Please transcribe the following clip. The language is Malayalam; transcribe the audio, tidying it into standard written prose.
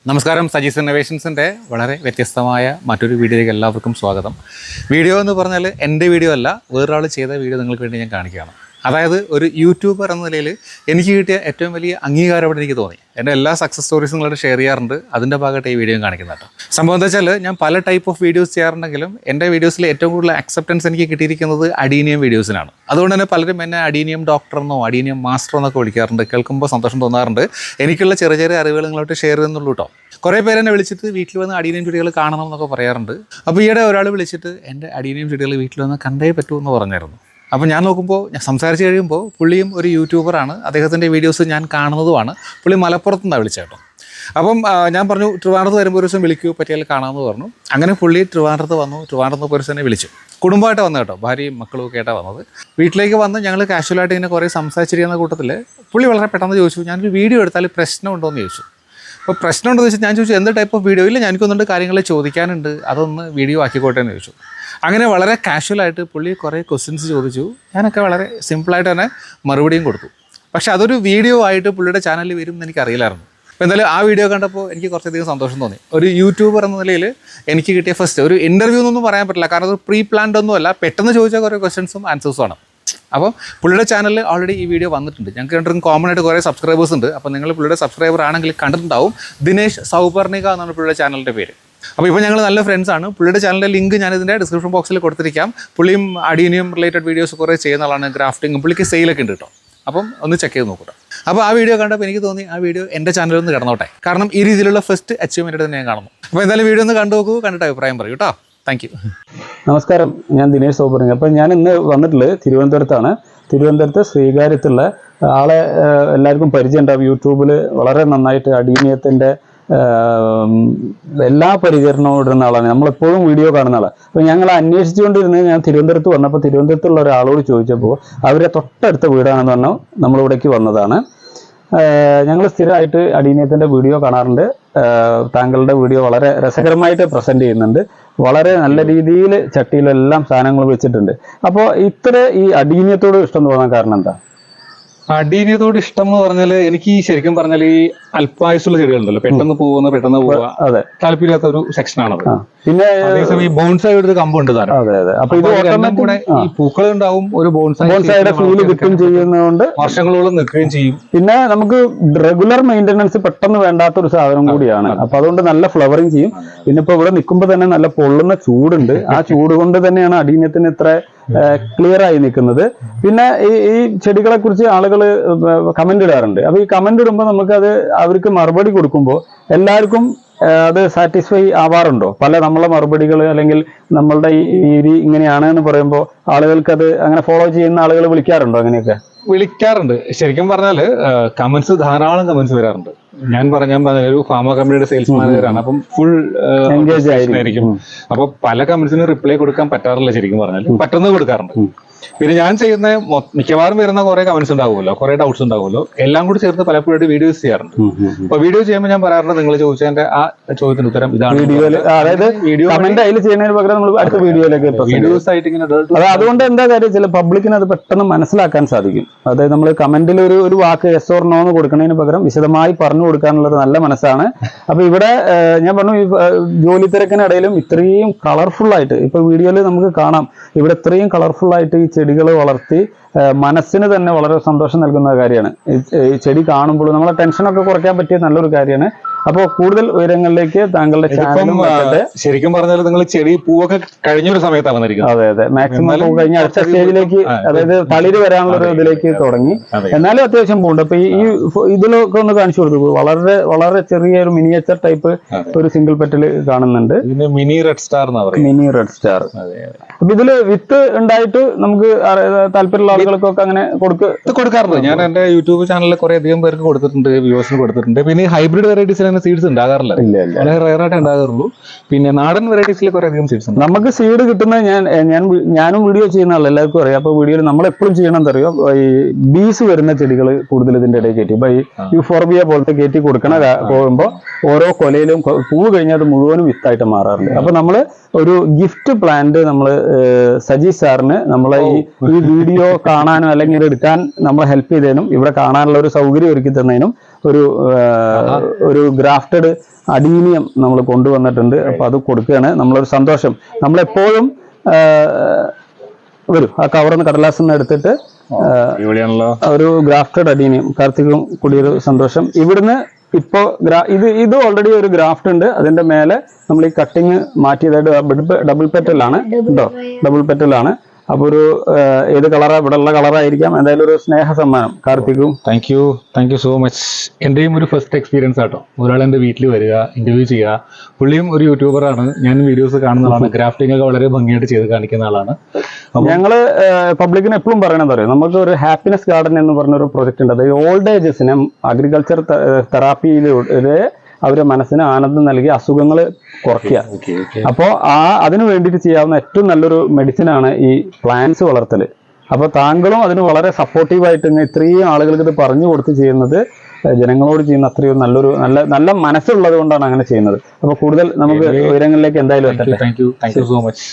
നമസ്കാരം. സജീസ് ഇന്നോവേഷൻസിൻ്റെ വളരെ വ്യത്യസ്തമായ മറ്റൊരു വീഡിയോയിലേക്ക് എല്ലാവർക്കും സ്വാഗതം. വീഡിയോ എന്ന് പറഞ്ഞാൽ എൻ്റെ വീഡിയോ അല്ല, വേറൊരാൾ ചെയ്ത വീഡിയോ നിങ്ങൾക്ക് വേണ്ടി ഞാൻ കാണിക്കുകയാണ്. അതായത് ഒരു യൂട്യൂബർ എന്ന നിലയിൽ എനിക്ക് കിട്ടിയ ഏറ്റവും വലിയ അംഗീകാരം അവിടെ എനിക്ക് തോന്നി. എൻ്റെ എല്ലാ സക്സസ് സ്റ്റോറീസും നിങ്ങളോട് ഷെയർ ചെയ്യാറുണ്ട്. അതിൻ്റെ ഭാഗമായിട്ട് ഈ വീഡിയോ കാണിക്കുന്നത് കേട്ടോ. സംഭവം എന്താ വെച്ചാൽ ഞാൻ പല ടൈപ്പ് ഓഫ് വീഡിയോസ് ചെയ്യാറുണ്ടെങ്കിലും എൻ്റെ വീഡിയോസിൽ ഏറ്റവും കൂടുതൽ അക്സെപ്റ്റൻസ് എനിക്ക് കിട്ടിയിരിക്കുന്നത് അഡീനിയം വീഡിയോസിനാണ്. അതുകൊണ്ട് തന്നെ പലരും എന്നെ അഡീനിയം ഡോക്ടറെന്നോ അഡീനിയം മാസ്റ്റർ എന്നൊക്കെ വിളിക്കാറുണ്ട്. കേൾക്കുമ്പോൾ സന്തോഷം തോന്നാറുണ്ട്. എനിക്കുള്ള ചെറിയ ചെറിയ അറിവുകൾ നിങ്ങളോട്ട് ഷെയർ ചെയ്യുന്നുള്ളൂ കേട്ടോ. കുറേ പേര് എന്നെ വിളിച്ചിട്ട് വീട്ടിൽ വന്ന് അഡീനിയം ചെടികൾ കാണണം എന്നൊക്കെ പറയാറുണ്ട്. അപ്പോൾ ഈയിടെ ഒരാൾ വിളിച്ചിട്ട് എൻ്റെ അഡീനിയം ചെടികൾ വീട്ടിൽ വന്ന് കണ്ടേ പറ്റുമെന്ന് പറഞ്ഞായിരുന്നു. അപ്പോൾ ഞാൻ നോക്കുമ്പോൾ ഞാൻ സംസാരിച്ച് കഴിയുമ്പോൾ പുള്ളിയും ഒരു യൂട്യൂബറാണ്, അദ്ദേഹത്തിൻ്റെ വീഡിയോസ് ഞാൻ കാണുന്നതുമാണ്. പുള്ളി മലപ്പുറത്ത് നിന്നാണ് വിളിച്ചത് കേട്ടോ. അപ്പം ഞാൻ പറഞ്ഞു ട്രിവാൻഡ്രത്ത് വരുമ്പോൾ ഒരു ദിവസം വിളിക്കൂ, പറ്റിയാൽ കാണാമെന്ന് പറഞ്ഞു. അങ്ങനെ പുള്ളി ട്രിവാൻഡ്രത്ത് വന്നു. ട്രിവാൻഡ്രത്ത് ഒരു ദിവസം എന്നെ വിളിച്ചു. കുടുംബമായിട്ട് വന്നു കേട്ടോ, ഭാര്യയും മക്കളും ഒക്കെ ആയിട്ടാണ് വന്നത്. വീട്ടിലേക്ക് വന്ന് ഞങ്ങൾ കാഷ്വലായിട്ട് ഇങ്ങനെ കുറേ സംസാരിച്ചിരിക്കുന്ന കൂട്ടത്തിൽ പുള്ളി വളരെ പെട്ടെന്ന് ചോദിച്ചു, ഞാനൊരു വീഡിയോ എടുത്താൽ പ്രശ്നമുണ്ടോ എന്ന് ചോദിച്ചു. അപ്പോൾ പ്രശ്നമുണ്ടെന്ന് വെച്ചാൽ ഞാൻ ചോദിച്ചു എന്ത് ടൈപ്പ് ഓഫ് വീഡിയോ? ഇല്ല, എനിക്കൊന്നുണ്ട് കാര്യങ്ങൾ ചോദിക്കാനുണ്ട്, അതൊന്ന് വീഡിയോ ആക്കിക്കോട്ടെ എന്ന് ചോദിച്ചു. അങ്ങനെ വളരെ കാഷ്വലായിട്ട് പുള്ളി കുറേ ക്വസ്റ്റ്യൻസ് ചോദിച്ചു. ഞാനൊക്കെ വളരെ സിമ്പിളായിട്ട് തന്നെ മറുപടിയും കൊടുത്തു. പക്ഷേ അതൊരു വീഡിയോ ആയിട്ട് പുള്ളിയുടെ ചാനലിൽ വരും എന്ന് എനിക്കറിയില്ലായിരുന്നു. അപ്പോൾ എന്തായാലും ആ വീഡിയോ കണ്ടപ്പോൾ എനിക്ക് കുറച്ചധികം സന്തോഷം തോന്നി. ഒരു യൂട്യൂബർ എന്ന നിലയിൽ എനിക്ക് കിട്ടിയ ഫസ്റ്റ് ഒരു ഇൻ്റർവ്യൂ എന്നൊന്നും പറയാൻ പറ്റില്ല, കാരണം അത് പ്രീ പ്ലാൻഡ് ഒന്നുമല്ല, പെട്ടെന്ന് ചോദിച്ച കുറേ ക്വസ്റ്റ്യൻസും ആൻസേഴ്സും ആണ്. അപ്പോൾ പുള്ളിയുടെ ചാനലിൽ ഓൾറെഡി ഈ വീഡിയോ വന്നിട്ടുണ്ട്. ഞങ്ങൾക്ക് രണ്ടും കോമൺ ആയിട്ട് കുറേ സബ്സ്ക്രൈബേഴ്സ് ഉണ്ട്. അപ്പോൾ നിങ്ങൾ പുള്ളിയുടെ സബ്സ്ക്രൈബർ ആണെങ്കിൽ കണ്ടിട്ടുണ്ടാവും. ദിനേശ് സൗപർണിക എന്നാണ് പുള്ളിയുടെ ചാനലിൻ്റെ പേര്. അപ്പോൾ ഇപ്പോൾ ഞങ്ങൾ നല്ല ഫ്രണ്ട്സാണ്. പുള്ളിയുടെ ചാനലിൻ്റെ ലിങ്ക് ഞാനിതിൻ്റെ ഡിസ്ക്രിപ്ഷൻ ബോക്സിൽ കൊടുത്തിരിക്കാം. പുള്ളിയും അഡീനിയം റിലേറ്റഡ് വീഡിയോസ് കുറേ ചെയ്യുന്ന ആളാണ്. ഗ്രാഫ്റ്റിംഗ് പുള്ളിക്ക് സെയിലൊക്കെ ഉണ്ട് കേട്ടോ. അപ്പം ഒന്ന് ചെക്ക് ചെയ്ത് നോക്കട്ടെ. അപ്പോൾ ആ വീഡിയോ കണ്ടപ്പോൾ എനിക്ക് തോന്നി ആ വീഡിയോ എൻ്റെ ചാനലിൽ ഒന്ന് കിടന്നോട്ടെ, കാരണം ഈ രീതിയിലുള്ള ഫസ്റ്റ് അച്ചീവ്മെൻറ്റ് തന്നെ ഞാൻ കാണുന്നു. അപ്പോൾ എന്തായാലും വീഡിയോ ഒന്ന് കണ്ടു നോക്കൂ, കണ്ടിട്ട് അഭിപ്രായം പറയൂ കേട്ടോ. Thank you. നമസ്കാരം, ഞാൻ ദിനേശ് സൗപർണിക. അപ്പം ഞാൻ ഇന്ന് വന്നിട്ടുള്ളത് തിരുവനന്തപുരത്താണ്. തിരുവനന്തപുരത്ത് ശ്രീകാര്യത്തുള്ള ആളെ എല്ലാവർക്കും പരിചയമുണ്ടാവും. യൂട്യൂബിൽ വളരെ നന്നായിട്ട് അഡീനിയത്തിൻ്റെ എല്ലാ പരിചരണവും ഇടുന്ന ആളാണ്. നമ്മളെപ്പോഴും വീഡിയോ കാണുന്ന ആളാണ്. അപ്പോൾ ഞങ്ങൾ അന്വേഷിച്ചുകൊണ്ടിരുന്നത് ഞാൻ തിരുവനന്തപുരത്ത് വന്നപ്പോൾ തിരുവനന്തപുരത്തുള്ള ഒരാളോട് ചോദിച്ചപ്പോൾ അവരെ തൊട്ടടുത്ത വീടാണെന്ന് പറഞ്ഞാൽ നമ്മളിവിടേക്ക് വന്നതാണ്. ഞങ്ങൾ സ്ഥിരമായിട്ട് അഡീനിയത്തിൻ്റെ വീഡിയോ കാണാറുണ്ട്. താങ്കളുടെ വീഡിയോ വളരെ രസകരമായിട്ട് പ്രസൻറ്റ് ചെയ്യുന്നുണ്ട്. വളരെ നല്ല രീതിയിൽ ചട്ടിയിലെല്ലാം സാധനങ്ങൾ വെച്ചിട്ടുണ്ട്. അപ്പോൾ ഈ അഡീനിയത്തോട് ഇഷ്ടം തോന്നാൻ കാരണം എന്താ? അഡീനിയത്തോട് ഇഷ്ടം എന്ന് പറഞ്ഞാൽ എനിക്ക് ശരിക്കും പറഞ്ഞാൽ ഈ അല്പായുസുള്ള ചെടികളുണ്ടല്ലോ, പെട്ടെന്ന് പോവുക, അതെ, താല്പര്യമില്ലാത്ത ഒരു സെക്ഷനാണത്. പിന്നെ ഈ ബോൺസായി ഒരു കമ്പുണ്ട് താരം. അതെ അതെ. അപ്പൊ ഇത് കൂടെ ഈ പൂക്കൾ ഉണ്ടാവും, ഒരു ബോൺസായുടെ ഫീല് കിട്ടും ചെയ്യുന്നതുകൊണ്ട് വർഷങ്ങളോളം നിൽക്കുകയും ചെയ്യും. പിന്നെ നമുക്ക് റെഗുലർ മെയിൻ്റെനൻസ് പെട്ടെന്ന് വേണ്ടാത്തൊരു സാധനം കൂടിയാണ്. അപ്പൊ അതുകൊണ്ട് നല്ല ഫ്ലവറിങ് ചെയ്യും. പിന്നെ ഇപ്പൊ ഇവിടെ നിൽക്കുമ്പോൾ തന്നെ നല്ല പൊള്ളുന്ന ചൂടുണ്ട്. ആ ചൂട് കൊണ്ട് തന്നെയാണ് അഡീനിയത്തിന് ഇത്ര ക്ലിയർ ആയി നിൽക്കുന്നത്. പിന്നെ ഈ ചെടികളെ കുറിച്ച് ആളുകൾ കമന്റ് ഇടാറുണ്ട്. അപ്പൊ ഈ കമന്റ് ഇടുമ്പോൾ നമുക്കത് അവർക്ക് മറുപടി കൊടുക്കുമ്പോൾ എല്ലാവർക്കും അത് സാറ്റിസ്ഫൈ ആവാറുണ്ടോ? നമ്മളെ മറുപടികൾ അല്ലെങ്കിൽ നമ്മളുടെ ഈ രീതി ഇങ്ങനെയാണ് എന്ന് പറയുമ്പോൾ ആളുകൾക്ക് അത് അങ്ങനെ ഫോളോ ചെയ്യുന്ന ആളുകൾ വിളിക്കാറുണ്ടോ? അങ്ങനെയൊക്കെ വിളിക്കാറുണ്ട്. ശരിക്കും പറഞ്ഞാൽ കമന്റ്സ്, ധാരാളം കമന്റ്സ് വരാറുണ്ട്. ഞാൻ പറഞ്ഞ ഒരു ഫാർമ കമ്പനിയുടെ സെയിൽസ് മാനേജറാണ്. അപ്പം ഫുൾ എൻഗേജ് ആയിരിക്കും. അപ്പൊ പല കമന്റ്സിനും റിപ്ലൈ കൊടുക്കാൻ പറ്റാറില്ല. ശരിക്കും പറഞ്ഞാൽ പെട്ടെന്ന് കൊടുക്കാറുണ്ട്. പിന്നെ ഞാൻ ചെയ്യുന്ന മിക്കവാറും വരുന്ന കുറെ കമന്റ്സ് ഉണ്ടാവുമല്ലോ, കുറെ ഡൗട്ട്സ് ഉണ്ടാവുമല്ലോ, എല്ലാം കൂടി ചേർത്ത് പലപ്പോഴും വീഡിയോസ് ചെയ്യാറുണ്ട്. അപ്പൊ വീഡിയോ ചെയ്യുമ്പോൾ ഞാൻ പറയാറുണ്ട്, നിങ്ങൾ ചോദിച്ചതിന്റെ ആ ചോദ്യത്തിന് ഉത്തരം ഇതാണ്. അതായത് കമന്റ് അതിൽ ചെയ്യുന്നതിന് പകരം നമ്മൾ അടുത്ത വീഡിയോയിലേക്ക് വീഡിയോസ് ആയിട്ട് ഇങ്ങനെ അതുകൊണ്ട് എന്താ കാര്യം, ചില പബ്ലിക്കിന് അത് പെട്ടെന്ന് മനസ്സിലാക്കാൻ സാധിക്കും. അതായത് നമ്മൾ കമന്റിൽ ഒരു വാക്ക് യെസ് ഓർ നോ എന്ന് കൊടുക്കുന്നതിന് പകരം വിശദമായി പറഞ്ഞു കൊടുക്കാനുള്ളത് നല്ല മനസ്സാണ്. അപ്പൊ ഇവിടെ ഞാൻ പറഞ്ഞു, ഈ ജോലി തിരക്കിനിടയിലും ഇത്രയും കളർഫുൾ ആയിട്ട് ഇപ്പൊ വീഡിയോയിൽ നമുക്ക് കാണാം, ഇവിടെ ഇത്രയും കളർഫുൾ ആയിട്ട് ഈ ചെടികൾ വളർത്തി മനസ്സിന് തന്നെ വളരെ സന്തോഷം നൽകുന്ന കാര്യമാണ്. ഈ ചെടി കാണുമ്പോൾ നമ്മളെ ടെൻഷനൊക്കെ കുറയ്ക്കാൻ പറ്റിയ നല്ലൊരു കാര്യമാണ്. അപ്പോൾ കൂടുതൽ ഉയരങ്ങളിലേക്ക് താങ്കളുടെ ചാനലും ശരിക്കും പറഞ്ഞാൽ നിങ്ങൾ ചെടി പൂവൊക്കെ കഴിഞ്ഞൊരു സമയത്താണ് വന്നിരിക്കുന്നത്. അതെ അതെ, മാക്സിമം പൂ കഴിഞ്ഞ അടുത്ത സ്റ്റേജിലേക്ക്, അതായത് തളിര് വരാനുള്ള ഒരു ഇതിലേക്ക് തുടങ്ങി. എന്നാലും അത്യാവശ്യം പൂണ്ട്. അപ്പൊ ഈ ഇതിലൊക്കെ ഒന്ന് കാണിച്ചു കൊടുത്തു. വളരെ വളരെ ചെറിയൊരു മിനിയേച്ചർ ടൈപ്പ് ഒരു സിംഗിൾ പെറ്റൽ കാണുന്നുണ്ട്. Mini red star. അപ്പൊ ഇതില് വിത്ത് ഉണ്ടായിട്ട് നമുക്ക് താല്പര്യമുള്ള ആളുകൾക്കൊക്കെ അങ്ങനെ കൊടുക്കാറുണ്ട്. ഞാൻ എന്റെ യൂട്യൂബ് ചാനലിൽ കുറെ അധികം പേർക്ക് കൊടുത്തിട്ടുണ്ട്, വ്യൂവേഴ്സിന് കൊടുത്തിട്ടുണ്ട്. പിന്നെ ഹൈബ്രിഡ് വെറൈറ്റീസിൽ സീഡ്സ് ഉണ്ടാകാറില്ല, വളരെ റയർ ആയിട്ട് ഉണ്ടാകാറുള്ളൂ. പിന്നെ നാടൻ വെറൈറ്റീസിൽ കുറെ അധികം സീഡ്സ് ഉണ്ട്. നമുക്ക് സീഡ് കിട്ടുന്നത് ഞാനും വീഡിയോ ചെയ്യുന്ന ആളല്ല, എല്ലാവർക്കും അറിയാം. അപ്പൊ വീഡിയോയിൽ നമ്മൾ എപ്പോഴും ചെയ്യണം അറിയോ, ഈ ബീസ് വരുന്ന ചെടികൾ കൂടുതൽ ഇതിന്റെ ഇടയിൽ കയറ്റി, ഇപ്പൊ ഈ യൂഫോർബിയ പോലത്തെ കയറ്റി കൊടുക്കണ പോകുമ്പോൾ ഓരോ കൊലയിലും പൂവ് കഴിഞ്ഞാൽ അത് മുഴുവനും വിത്തായിട്ട് മാറാറുണ്ട്. അപ്പൊ നമ്മള് ഒരു ഗിഫ്റ്റ് പ്ലാന്റ് നമ്മൾ സജീഷ് സാറിന് നമ്മളെ ഈ വീഡിയോ കാണാനും അല്ലെങ്കിൽ എടുക്കാൻ നമ്മളെ ഹെൽപ്പ് ചെയ്തതിനും ഇവിടെ കാണാനുള്ള ഒരു സൗകര്യം ഒരുക്കി തന്നതിനും ഒരു ഗ്രാഫ്റ്റഡ് അഡീനിയം നമ്മൾ കൊണ്ടുവന്നിട്ടുണ്ട്. അപ്പൊ അത് കൊടുക്കുകയാണ്. നമ്മളൊരു സന്തോഷം, നമ്മളെപ്പോഴും വരും ആ കവറിന്ന് കടലാസിന്ന് എടുത്തിട്ട് ഒരു ഗ്രാഫ്റ്റഡ് അഡീനിയം. കാർത്തികും കൂടിയൊരു സന്തോഷം. ഇവിടുന്ന് ഇപ്പോ ഇത് ഓൾറെഡി ഒരു ഗ്രാഫ്റ്റ് ഉണ്ട്. അതിന്റെ മേലെ നമ്മൾ ഈ കട്ടിങ് മാറ്റിയതായിട്ട് ഡബിൾ പെറ്റലാണ് കേട്ടോ, ഡബിൾ പെറ്റലാണ്. അപ്പൊ ഒരു ഏത് കളറാ, ഇവിടെ ഉള്ള കളറായിരിക്കാം. എന്തായാലും ഒരു സ്നേഹ സമ്മാനം കാർത്തികും. Thank you so much. എന്റെയും ഒരു ഫസ്റ്റ് എക്സ്പീരിയൻസ് ആട്ടോ, ഒരാൾ എൻ്റെ വീട്ടിൽ വരിക, ഇന്റർവ്യൂ ചെയ്യുക. പുള്ളിയും ഒരു യൂട്യൂബറാണ്, ഞാൻ വീഡിയോസ് കാണുന്ന ആളാണ്, ഗ്രാഫ്റ്റിംഗ് ഒക്കെ വളരെ ഭംഗിയായിട്ട് ചെയ്ത് കാണിക്കുന്ന ആളാണ്. ഞങ്ങള് പബ്ലിക്കിന് എപ്പോഴും പറയണത് അറിയാം, നമുക്ക് ഒരു ഹാപ്പിനെസ് ഗാർഡൻ എന്ന് പറഞ്ഞൊരു പ്രൊജക്ട് ഉണ്ട്. അതായത് ഓൾഡ് ഏജസിനെ അഗ്രികൾച്ചർ തെറാപ്പിയിലൂടെ അവരുടെ മനസ്സിന് ആനന്ദം നൽകി അസുഖങ്ങൾ കുറയ്ക്കുക. അപ്പോൾ അതിനു വേണ്ടിയിട്ട് ചെയ്യാവുന്ന ഏറ്റവും നല്ലൊരു മെഡിസിനാണ് ഈ പ്ലാന്റ്സ് വളർത്തൽ. അപ്പോൾ താങ്കളും അതിന് വളരെ സപ്പോർട്ടീവായിട്ട് ഇത്രയും ആളുകൾക്ക് ഇത് പറഞ്ഞു കൊടുത്ത് ചെയ്യുന്നത് ജനങ്ങളോട് ചെയ്യുന്ന അത്രയും നല്ല മനസ്സുള്ളത് കൊണ്ടാണ് അങ്ങനെ ചെയ്യുന്നത്. അപ്പോൾ കൂടുതൽ നമുക്ക് ഉയരങ്ങളിലേക്ക് എന്തായാലും എത്തട്ടെ. Thank you so much.